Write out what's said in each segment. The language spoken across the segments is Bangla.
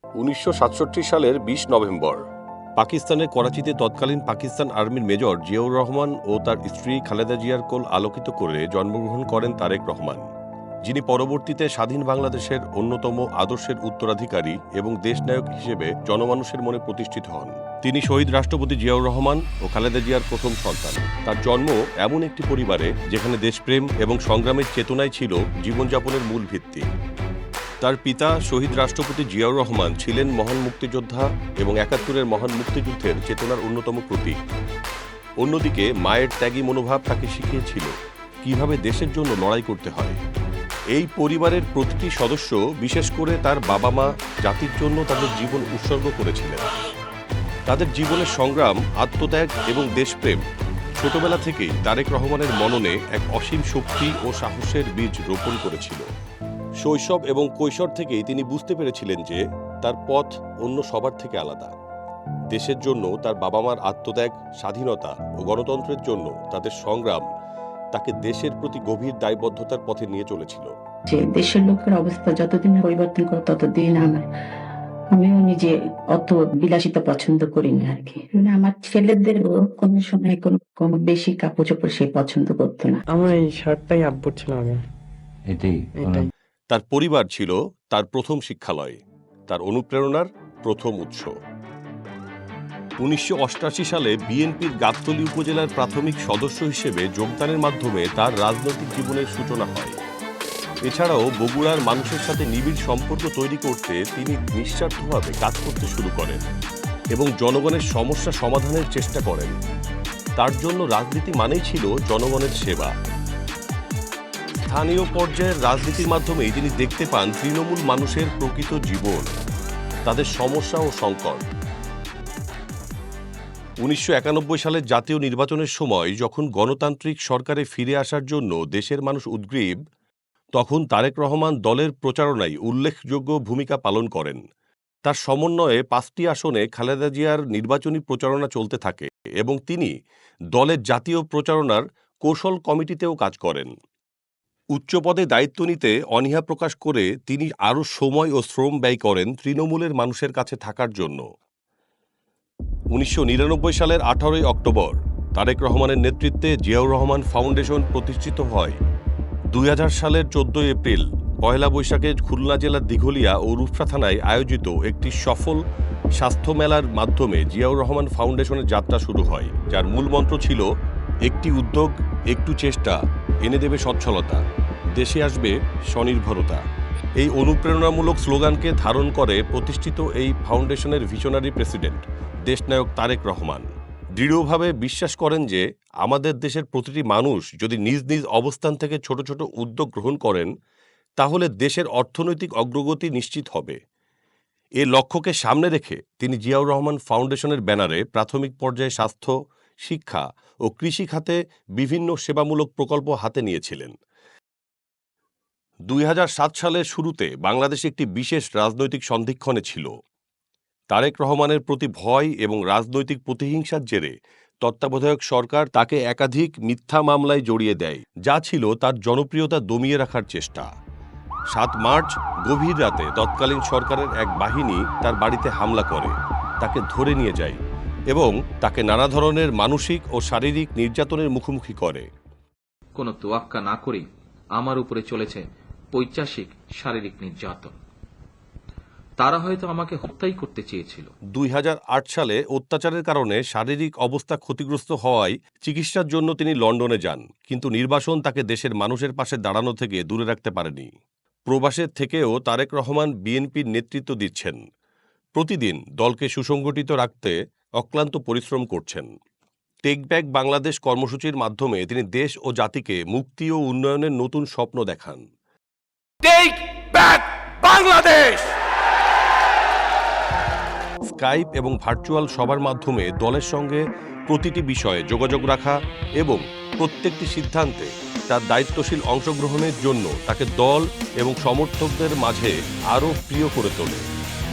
1967 সালের 20 নভেম্বর পাকিস্তানের করাচিতে তৎকালীন পাকিস্তান আর্মির মেজর জিয়াউর রহমান ও তার স্ত্রী খালেদা জিয়ার কোল আলোকিত করে জন্মগ্রহণ করেন তারেক রহমান, যিনি পরবর্তীতে স্বাধীন বাংলাদেশের অন্যতম আদর্শের উত্তরাধিকারী এবং দেশনায়ক হিসেবে জনমানুষের মনে প্রতিষ্ঠিত হন। তিনি শহীদ রাষ্ট্রপতি জিয়াউর রহমান ও খালেদা জিয়ার প্রথম সন্তান। তার জন্ম এমন একটি পরিবারে যেখানে দেশপ্রেম এবং সংগ্রামের চেতনাই ছিল জীবনযাপনের মূল ভিত্তি। তার পিতা শহীদ রাষ্ট্রপতি জিয়াউর রহমান ছিলেন মহান মুক্তিযোদ্ধা এবং ৭১-এর মহান মুক্তিযুদ্ধের চেতনার অন্যতম প্রতীক। অন্যদিকে মায়ের ত্যাগী মনোভাব তাকে শিখিয়েছিল কিভাবে দেশের জন্য লড়াই করতে হয়। এই পরিবারের প্রতিটি সদস্য, বিশেষ করে তার বাবা মা, জাতির জন্য তাদের জীবন উৎসর্গ করেছিলেন। তাদের জীবনের সংগ্রাম, আত্মত্যাগ এবং দেশপ্রেম ছোটবেলা থেকেই তারেক রহমানের মননে এক অসীম শক্তি ও সাহসের বীজ রোপণ করেছিল। শৈশব এবং কৈশোর থেকেই তিনি বুঝতে পেরেছিলেন যে তার পথ অন্য সবার থেকে আলাদা। দেশের জন্য তার বাবা মার আত্মত্যাগ, স্বাধীনতা ও গণতন্ত্রের জন্য তাদের সংগ্রাম তাকে দেশের প্রতি গভীর দায়বদ্ধতার পথে নিয়ে চলেছিল। যে দেশের লোকের অবস্থা যতদিন পরিবর্তন করে ততদিন আমিও নিজে অত বিলাসিতা পছন্দ করি না আর কি। আমার ছেলেদের কোনো সময় কোনো বেশি কাপড় চোপড় সে পছন্দ করতো না। আমার এই শার্টটাই আব্বুর ছিল আগে। এটাই তার পরিবার ছিল তার প্রথম শিক্ষালয়, তার অনুপ্রেরণার প্রথম উৎস। 1988 সালে বিএনপির গাবতলী উপজেলার প্রাথমিক সদস্য হিসেবে যোগদানের মাধ্যমে তার রাজনৈতিক জীবনের সূচনা হয়। এছাড়াও বগুড়ার মানুষের সাথে নিবিড় সম্পর্ক তৈরি করতে তিনি নিঃস্বার্থভাবে কাজ করতে শুরু করেন এবং জনগণের সমস্যা সমাধানের চেষ্টা করেন। তার জন্য রাজনীতি মানেই ছিল জনগণের সেবা। স্থানীয় পর্যায়ের রাজনীতির মাধ্যমেই তিনি দেখতে পান তৃণমূল মানুষের প্রকৃত জীবন, তাদের সমস্যা ও সংকট। 1991 সালের জাতীয় নির্বাচনের সময় যখন গণতান্ত্রিক সরকারে ফিরে আসার জন্য দেশের মানুষ উদ্গ্রীব, তখন তারেক রহমান দলের প্রচারণায় উল্লেখযোগ্য ভূমিকা পালন করেন। তার সমন্বয়ে 5টি আসনে খালেদা জিয়ার নির্বাচনী প্রচারণা চলতে থাকে এবং তিনি দলের জাতীয় প্রচারণার কৌশল কমিটিতেও কাজ করেন। উচ্চপদে দায়িত্ব নিতে অনীহা প্রকাশ করে তিনি আরও সময় ও শ্রম ব্যয় করেন তৃণমূলের মানুষের কাছে থাকার জন্য। 1999 সালের 18 অক্টোবর তারেক রহমানের নেতৃত্বে জিয়াউর রহমান ফাউন্ডেশন প্রতিষ্ঠিত হয়। 2000 সালের 14 এপ্রিল পয়লা বৈশাখে খুলনা জেলার দিঘলিয়া ও রূপসা থানায় আয়োজিত একটি সফল স্বাস্থ্য মেলার মাধ্যমে জিয়াউর রহমান ফাউন্ডেশনের যাত্রা শুরু হয়, যার মূল মন্ত্র ছিল একটি উদ্যোগ, একটু চেষ্টা, এনে দেবে সচ্ছলতা, দেশে আসবে স্বনির্ভরতা। এই অনুপ্রেরণামূলক স্লোগানকে ধারণ করে প্রতিষ্ঠিত এই ফাউন্ডেশনের ভিশনারি প্রেসিডেন্ট দেশনায়ক তারেক রহমান দৃঢ়ভাবে বিশ্বাস করেন যে আমাদের দেশের প্রতিটি মানুষ যদি নিজ নিজ অবস্থান থেকে ছোট ছোট উদ্যোগ গ্রহণ করেন, তাহলে দেশের অর্থনৈতিক অগ্রগতি নিশ্চিত হবে। এ লক্ষ্যকে সামনে রেখে তিনি জিয়াউর রহমান ফাউন্ডেশনের ব্যানারে প্রাথমিক পর্যায়ে স্বাস্থ্য, শিক্ষা ও কৃষি খাতে বিভিন্ন সেবামূলক প্রকল্প হাতে নিয়েছিলেন। 2007 সালের শুরুতে বাংলাদেশ একটি বিশেষ রাজনৈতিক সন্ধিক্ষণে ছিল। তারেক রহমানের প্রতি ভয় এবং রাজনৈতিক প্রতিহিংসার জেরে তত্ত্বাবধায়ক সরকার তাকে একাধিক মিথ্যা মামলায় জড়িয়ে দেয়, যা ছিল তার জনপ্রিয়তা দমিয়ে রাখার চেষ্টা। 7 মার্চ গভীর রাতে তৎকালীন সরকারের এক বাহিনী তার বাড়িতে হামলা করে, তাকে ধরে নিয়ে যায় এবং তাকে নানা ধরনের মানসিক ও শারীরিক নির্যাতনের মুখোমুখি করে। কোনো তোয়াক্কা না করেই আমার উপরে চলেছে পৈশাচিক শারীরিক নির্যাতন। তারা হয়তো আমাকে হত্যাই করতে চেয়েছিল। 2008 সালে অত্যাচারের কারণে শারীরিক অবস্থা ক্ষতিগ্রস্ত হওয়ায় চিকিৎসার জন্য তিনি লন্ডনে যান, কিন্তু নির্বাসন তাকে দেশের মানুষের পাশে দাঁড়ানো থেকে দূরে রাখতে পারেনি। প্রবাসের থেকেও তারেক রহমান বিএনপির নেতৃত্ব দিচ্ছেন। প্রতিদিন দলকে সুসংগঠিত রাখতে অক্লান্ত পরিশ্রম করছেন। টেক ব্যাক বাংলাদেশ কর্মসূচির মাধ্যমে তিনি দেশ ও জাতিকে মুক্তি ও উন্নয়নের নতুন স্বপ্ন দেখান। Take back Bangladesh. স্কাইপ এবং ভার্চুয়াল সভার মাধ্যমে দলের সঙ্গে প্রতিটি বিষয়ে যোগাযোগ রাখা এবং প্রত্যেকটি সিদ্ধান্তে তার দায়িত্বশীল অংশগ্রহণের জন্য তাকে দল এবং সমর্থকদের মাঝে আরও প্রিয় করে তোলে।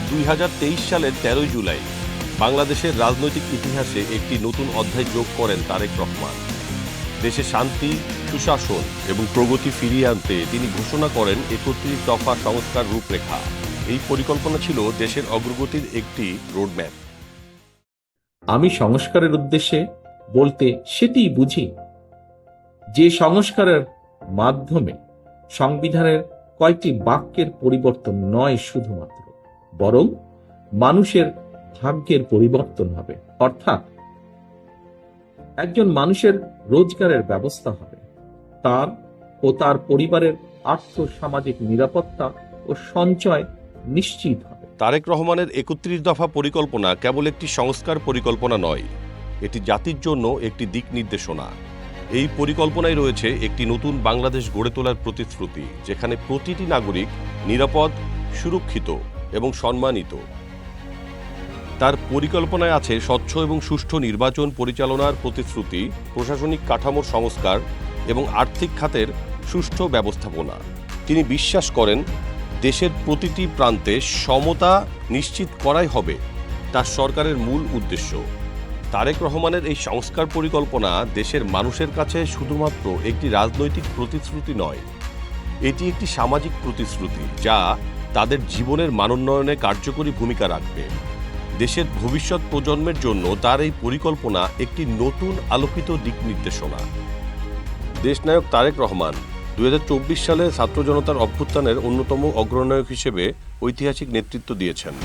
2023 সালের 13 জুলাই বাংলাদেশের রাজনৈতিক ইতিহাসে একটি নতুন অধ্যায় যোগ করেন তারেক রহমান। দেশে শান্তি, সুশাসন এবং প্রগতি ফিরিয়ে আনতে তিনি ঘোষণা করেন 31 দফা সংস্কার রূপরেখা। এই পরিকল্পনা ছিল দেশের অগ্রগতির একটি রোডম্যাপ। আমি সংস্কারের উদ্দেশ্যে বলতে সেটিই বুঝি যে সংস্কারের মাধ্যমে সংবিধানের কয়েকটি বাক্যের পরিবর্তন নয় শুধুমাত্র, বরং মানুষের ভাগ্যের পরিবর্তন হবে। অর্থাৎ একজন মানুষের রোজগারের ব্যবস্থা হবে, তার ও তার পরিবারের আর্থ-সামাজিক নিরাপত্তা ও সঞ্চয় নিশ্চিত হবে। তারেক রহমানের ৩১ দফা পরিকল্পনা কেবল একটি সংস্কার পরিকল্পনা নয়, এটি জাতির জন্য একটি দিক নির্দেশনা। এই পরিকল্পনায় রয়েছে একটি নতুন বাংলাদেশ গড়ে তোলার প্রতিশ্রুতি, যেখানে প্রতিটি নাগরিক নিরাপদ, সুরক্ষিত এবং সম্মানিত। তার পরিকল্পনায় আছে স্বচ্ছ এবং সুষ্ঠু নির্বাচন পরিচালনার প্রতিশ্রুতি, প্রশাসনিক কাঠামোর সংস্কার এবং আর্থিক খাতের সুষ্ঠু ব্যবস্থাপনা। তিনি বিশ্বাস করেন দেশের প্রতিটি প্রান্তে সমতা নিশ্চিত করাই হবে তার সরকারের মূল উদ্দেশ্য। তারেক রহমানের এই সংস্কার পরিকল্পনা দেশের মানুষের কাছে শুধুমাত্র একটি রাজনৈতিক প্রতিশ্রুতি নয়, এটি একটি সামাজিক প্রতিশ্রুতি যা তাদের জীবনের মানোন্নয়নে কার্যকরী ভূমিকা রাখবে। দেশের ভবিষ্যৎ প্রজন্মের জন্য তার এই পরিকল্পনা একটি নতুন আলোকিত দিক নির্দেশনা। দেশনায়ক তারেক রহমান ২০২৪ সালে ছাত্র জনতার অভ্যুত্থানের অন্যতম অগ্রনায়ক হিসেবে ঐতিহাসিক নেতৃত্ব দিয়েছেন।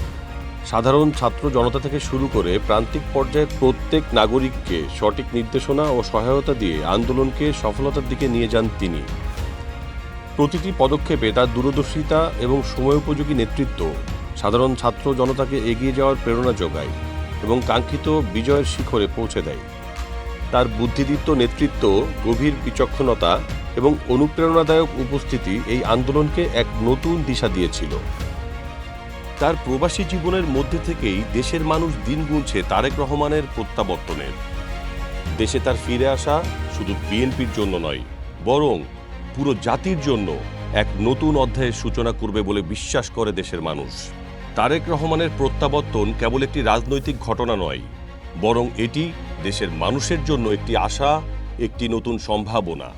সাধারণ ছাত্র জনতা থেকে শুরু করে প্রান্তিক পর্যায়ের প্রত্যেক নাগরিককে সঠিক নির্দেশনা ও সহায়তা দিয়ে আন্দোলনকে সফলতার দিকে নিয়ে যান তিনি। প্রতিটি পদক্ষেপে তার দূরদর্শিতা এবং সময়োপযোগী নেতৃত্ব সাধারণ ছাত্র জনতাকে এগিয়ে যাওয়ার প্রেরণা যোগায় এবং কাঙ্ক্ষিত বিজয়ের শিখরে পৌঁছে দেয়। তার বুদ্ধিদীপ্ত নেতৃত্ব, গভীর বিচক্ষণতা এবং অনুপ্রেরণাদায়ক উপস্থিতি এই আন্দোলনকে এক নতুন দিশা দিয়েছিল। তার প্রবাসী জীবনের মধ্যে থেকেই দেশের মানুষ দিন গুনছে তারেক রহমানের প্রত্যাবর্তনের। দেশে তার ফিরে আসা শুধু বিএনপির জন্য নয়, বরং পুরো জাতির জন্য এক নতুন অধ্যায়ের সূচনা করবে বলে বিশ্বাস করে দেশের মানুষ। তারেক রহমানের প্রত্যাবর্তন কেবল একটি রাজনৈতিক ঘটনা নয়, বরং এটি দেশের মানুষের জন্য একটি আশা, একটি নতুন সম্ভাবনা।